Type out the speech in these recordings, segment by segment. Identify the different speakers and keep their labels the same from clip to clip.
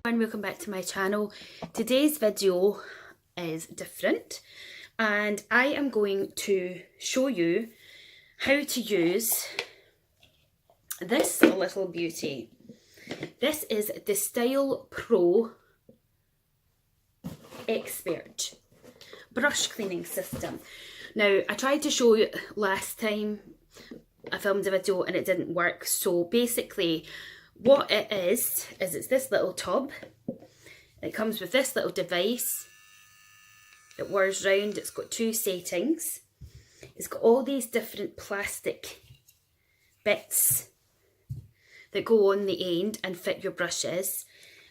Speaker 1: And welcome back to my channel. Today's video is different and I am going to show you how to use this little beauty. This is the Stylpro Expert brush cleaning system. Now, I tried to show you last time I filmed a video and it didn't work. So basically what it is it's this little tub. It comes with this little device. It whirs round. It's got two settings. It's got all these different plastic bits that go on the end and fit your brushes.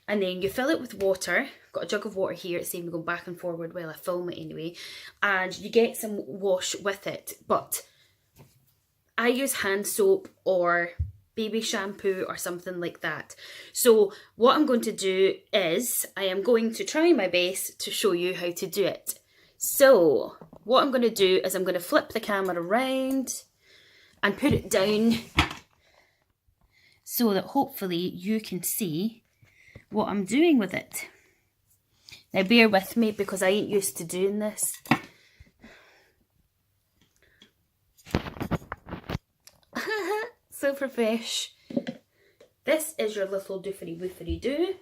Speaker 1: And then you fill it with water. I've got a jug of water here. It's even going back and forward while I film it anyway. And you get some wash with it. But I use hand soap or baby shampoo or something like that. So what I'm going to do is I am going to try my best to show you how to do it. So what I'm going to do is I'm going to flip the camera around and put it down so that hopefully you can see what I'm doing with it. Now bear with me because I ain't used to doing this. So fresh. This is your little doofary woofery doo.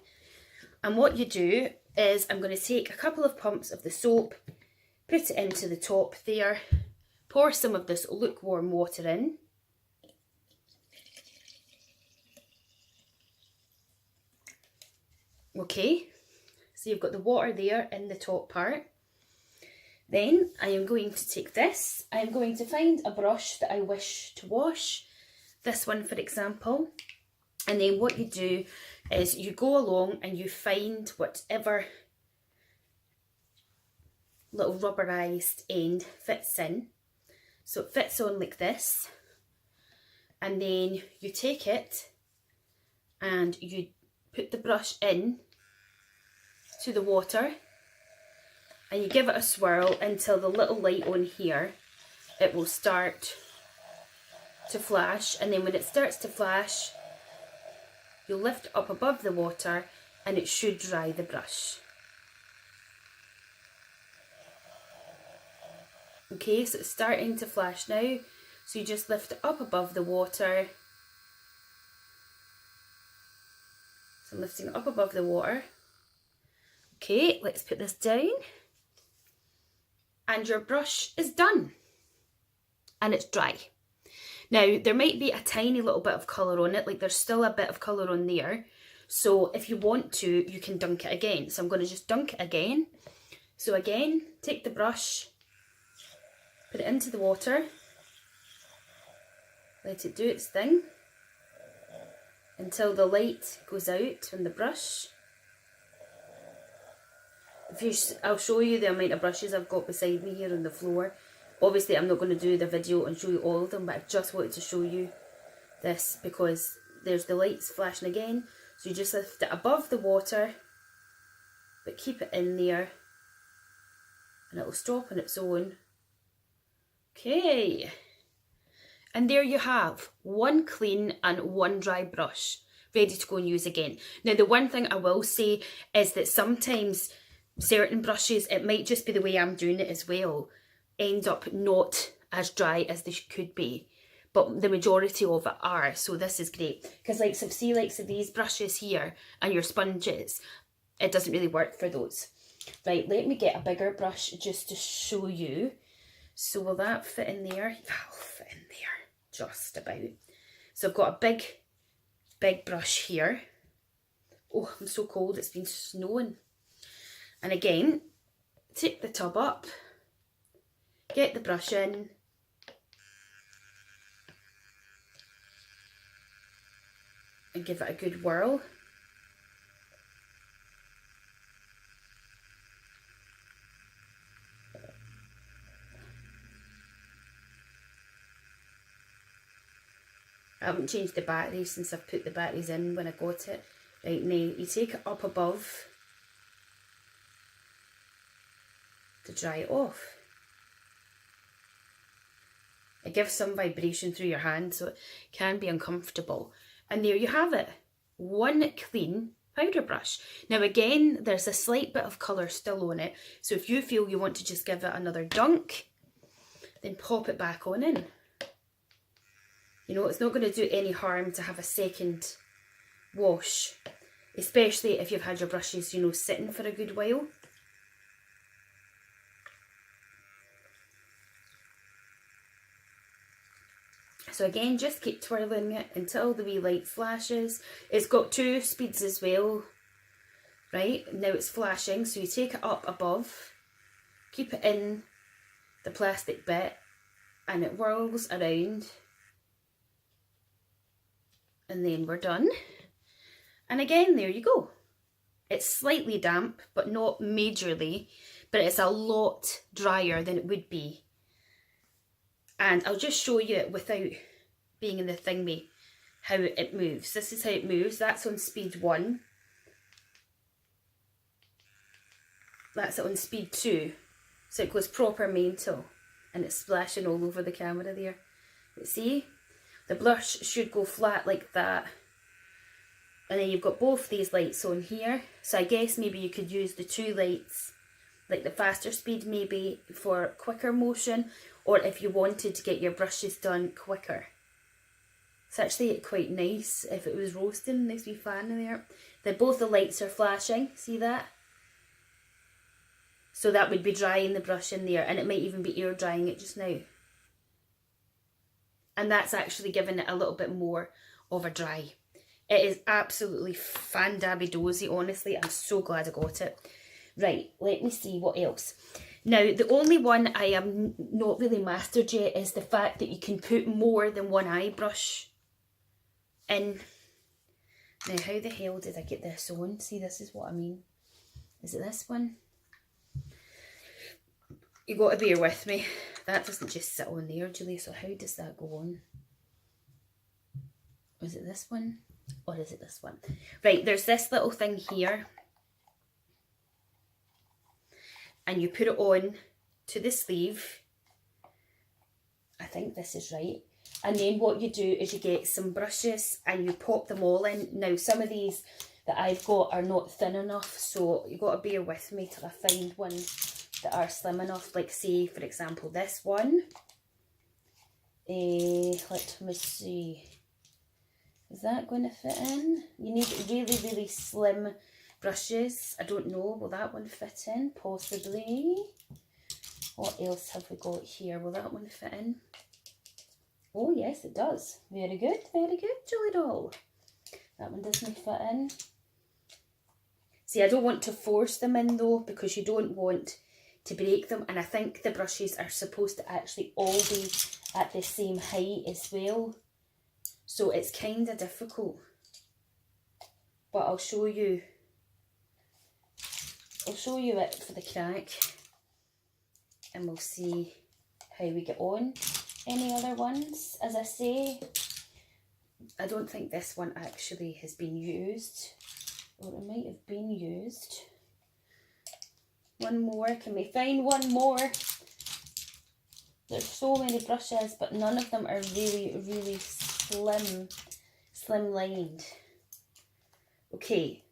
Speaker 1: And what you do is I'm going to take a couple of pumps of the soap, put it into the top there, pour some of this lukewarm water in. Okay, so you've got the water there in the top part. Then I am going to take this. I am going to find a brush that I wish to wash. This one, for example. And then what you do is you go along and you find whatever little rubberized end fits in. So it fits on like this. And then you take it and you put the brush in to the water and you give it a swirl until the little light on here, it will start to flash. And then when it starts to flash, you'll lift it up above the water and it should dry the brush. Okay, so it's starting to flash now. So you just lift it up above the water. So I'm lifting it up above the water. Okay, let's put this down. And your brush is done. And it's dry. Now, there might be a tiny little bit of colour on it, like there's still a bit of colour on there. So if you want to, you can dunk it again. So I'm going to just dunk it again. So again, take the brush, put it into the water, let it do its thing until the light goes out from the brush. I'll show you the amount of brushes I've got beside me here on the floor. Obviously, I'm not going to do the video and show you all of them, but I just wanted to show you this because there's the lights flashing again. So you just lift it above the water, but keep it in there, and it will stop on its own. Okay. And there you have one clean and one dry brush ready to go and use again. Now, the one thing I will say is that sometimes certain brushes, it might just be the way I'm doing it as well, end up not as dry as they could be, but the majority of it are. So this is great because like so these brushes here and your sponges, it doesn't really work for those. Right, let me get a bigger brush just to show you. So will that fit in there? That'll fit in there just about. So I've got a big brush here. Oh, I'm so cold, it's been snowing. And again, take the tub up, get the brush in, and give it a good whirl. I haven't changed the battery since I've put the batteries in when I got it. Right, now you take it up above to dry it off. It gives some vibration through your hand, so it can be uncomfortable. And there you have it. One clean powder brush. Now again, there's a slight bit of colour still on it, so if you feel you want to just give it another dunk, then pop it back on in. You know, it's not going to do any harm to have a second wash, especially if you've had your brushes, you know, sitting for a good while. So again, just keep twirling it until the wee light flashes. It's got 2 speeds as well, right? Now it's flashing, so you take it up above, keep it in the plastic bit, and it whirls around. And then we're done. And again, there you go. It's slightly damp, but not majorly, but it's a lot drier than it would be. And I'll just show you it without being in the thingy, how it moves. This is how it moves. That's on speed 1. That's on speed 2. So it goes proper mental. And it's splashing all over the camera there. But see? The blush should go flat like that. And then you've got both these lights on here. So I guess maybe you could use the 2 lights, like the faster speed maybe, for quicker motion. Or if you wanted to get your brushes done quicker. It's actually quite nice if it was roasting. Nice wee fan in there. Then both the lights are flashing. See that? So that would be drying the brush in there. And it might even be air drying it just now. And that's actually giving it a little bit more of a dry. It is absolutely fan-dabby-dozy, honestly. I'm so glad I got it. Right, let me see what else. Now, the only one I have not really mastered yet is the fact that you can put more than one eye brush in. Now, how the hell did I get this on? See, this is what I mean. Is it this one? You got to bear with me. That doesn't just sit on there, Julie, so how does that go on? Is it this one? Or is it this one? Right, there's this little thing here. And you put it on to the sleeve. I think this is right. And then what you do is you get some brushes and you pop them all in. Now, some of these that I've got are not thin enough, so you've got to bear with me till I find one that are slim enough. Like, say, for example, this one. Let me see. Is that going to fit in? You need really, really slim brushes. I don't know. Will that one fit in? Possibly. What else have we got here? Will that one fit in? Oh, yes, it does. Very good. Very good, Julie doll. That one doesn't fit in. See, I don't want to force them in, though, because you don't want to break them. And I think the brushes are supposed to actually all be at the same height as well. So it's kind of difficult. But I'll show you it for the crack. And we'll see how we get on. Any other ones? As I say, I don't think this one actually has been used. Or it might have been used. One more. Can we find one more? There's so many brushes, but none of them are really, really slim lined. Okay.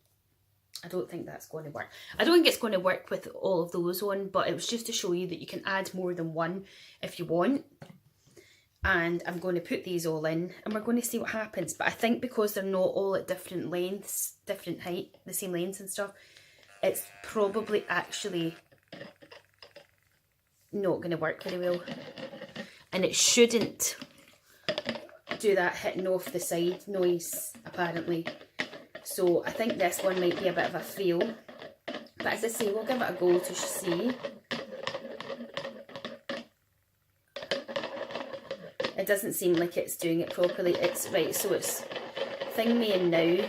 Speaker 1: I don't think that's going to work. I don't think it's going to work with all of those on, but it was just to show you that you can add more than one if you want. And I'm going to put these all in and we're going to see what happens. But I think because they're not all at different lengths, different height, the same lengths and stuff, it's probably actually not going to work very well. And it shouldn't do that hitting off the side noise, apparently. So I think this one might be a bit of a fail. But as I say, we'll give it a go to see. It doesn't seem like it's doing it properly. It's right, so it's thingy now.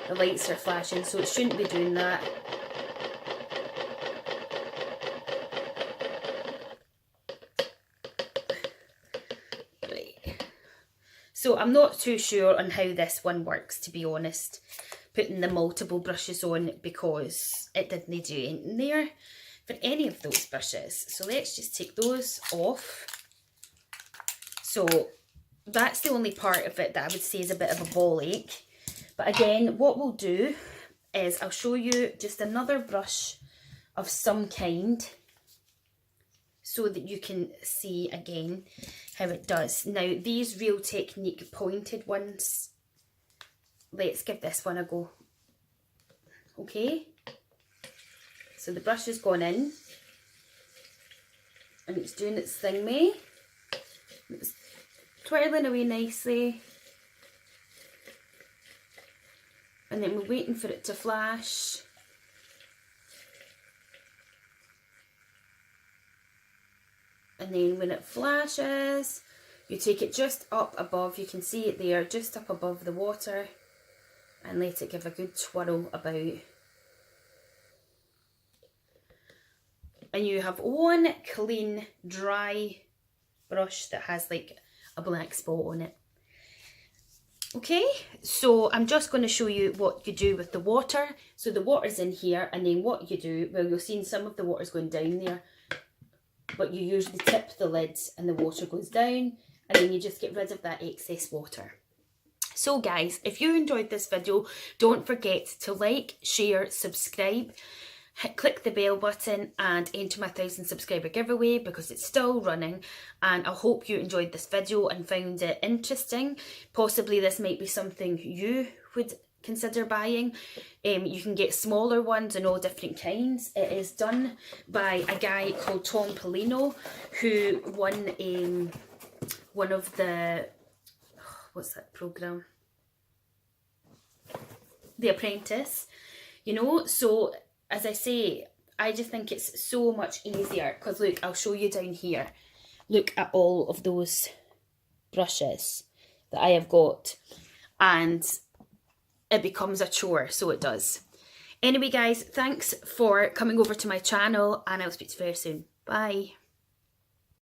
Speaker 1: The lights are flashing, so it shouldn't be doing that. Right. So I'm not too sure on how this one works, to be honest. Putting the multiple brushes on, because it didn't do anything there for any of those brushes. So let's just take those off. So that's the only part of it that I would say is a bit of a ball ache. But again, what we'll do is I'll show you just another brush of some kind so that you can see again how it does. Now these Real Technique pointed ones, let's give this one a go. Okay, so the brush has gone in and it's doing its thing, me. It's twirling away nicely. And then we're waiting for it to flash. And then when it flashes, you take it just up above, you can see it there, just up above the water, and let it give a good twirl about. And you have one clean, dry brush that has like a black spot on it. Okay, so I'm just going to show you what you do with the water. So the water's in here, and then what you do, well, you'll see some of the water's going down there, but you usually tip the lid and the water goes down, and then you just get rid of that excess water. So guys, if you enjoyed this video, don't forget to like, share, subscribe. Click the bell button and enter my 1000 subscriber giveaway because it's still running, and I hope you enjoyed this video and found it interesting. Possibly this might be something you would consider buying. You can get smaller ones and all different kinds. It is done by a guy called Tom Polino, who won one of the, what's that programme? The Apprentice, you know. So as I say, I just think it's so much easier because look, I'll show you down here. Look at all of those brushes that I have got, and it becomes a chore, so it does. Anyway guys, thanks for coming over to my channel, and I'll speak to you very soon. Bye.